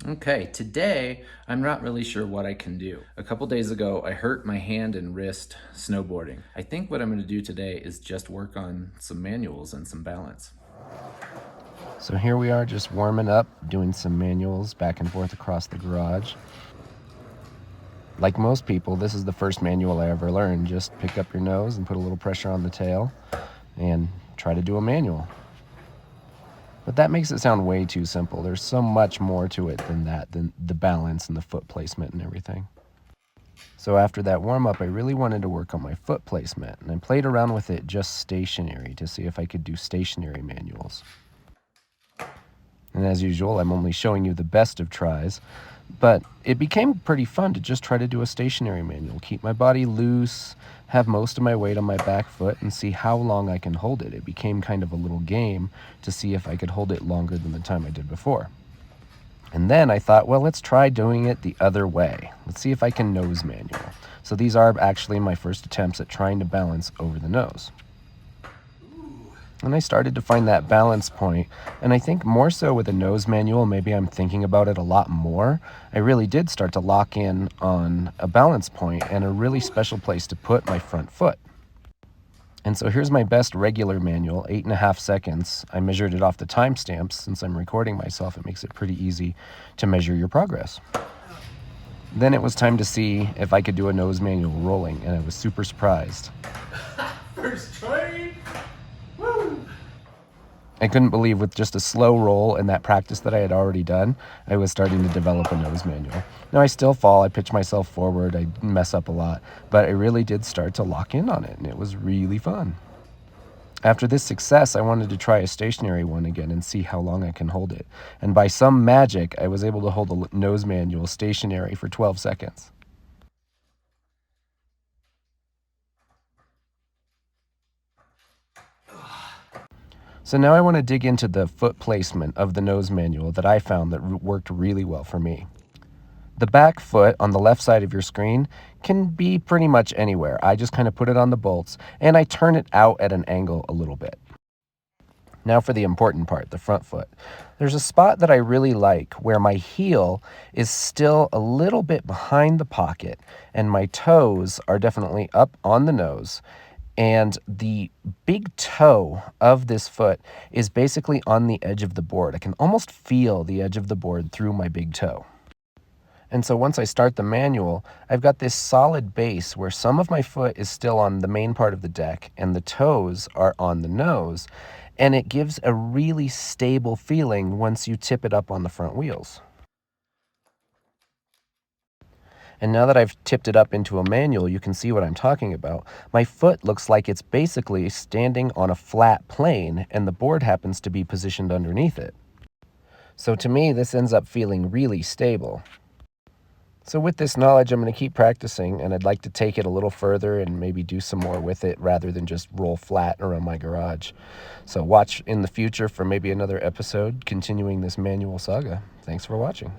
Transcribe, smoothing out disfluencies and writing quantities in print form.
Okay, today I'm not really sure what I can do. A couple days ago, I hurt my hand and wrist snowboarding. I think what I'm going to do today is just work on some manuals and some balance. So here we are just warming up, doing some manuals back and forth across the garage. Like most people, this is the first manual I ever learned. Just pick up your nose and put a little pressure on the tail and try to do a manual. But that makes it sound way too simple. There's so much more to it than that, than the balance and the foot placement and everything. So after that warm-up, I really wanted to work on my foot placement, and I played around with it just stationary to see if I could do stationary manuals. And as usual, I'm only showing you the best of tries, but it became pretty fun to just try to do a stationary manual, keep my body loose, have most of my weight on my back foot, and see how long I can hold it. It became kind of a little game to see if I could hold it longer than the time I did before. And then I thought, well, let's try doing it the other way. Let's see if I can nose manual. So these are actually my first attempts at trying to balance over the nose. And I started to find that balance point, and I think more so with a nose manual, maybe I'm thinking about it a lot more. I really did start to lock in on a balance point and a really special place to put my front foot. And so here's my best regular manual, 8.5 seconds. I measured it off the timestamps. Since I'm recording myself, it makes it pretty easy to measure your progress. Then it was time to see if I could do a nose manual rolling, and I was super surprised. First try! Woo! I couldn't believe with just a slow roll and that practice that I had already done, I was starting to develop a nose manual. Now I still fall, I pitch myself forward, I mess up a lot, but I really did start to lock in on it, and it was really fun. After this success, I wanted to try a stationary one again and see how long I can hold it. And by some magic, I was able to hold the nose manual stationary for 12 seconds. So now I want to dig into the foot placement of the nose manual that I found that worked really well for me. The back foot on the left side of your screen can be pretty much anywhere. I just kind of put it on the bolts and I turn it out at an angle a little bit. Now for the important part, the front foot. There's a spot that I really like where my heel is still a little bit behind the pocket and my toes are definitely up on the nose. And the big toe of this foot is basically on the edge of the board. I can almost feel the edge of the board through my big toe. And so once I start the manual, I've got this solid base where some of my foot is still on the main part of the deck and the toes are on the nose. And it gives a really stable feeling once you tip it up on the front wheels. And now that I've tipped it up into a manual, you can see what I'm talking about. My foot looks like it's basically standing on a flat plane and the board happens to be positioned underneath it. So to me, this ends up feeling really stable. So with this knowledge, I'm going to keep practicing, and I'd like to take it a little further and maybe do some more with it rather than just roll flat around my garage. So watch in the future for maybe another episode continuing this manual saga. Thanks for watching.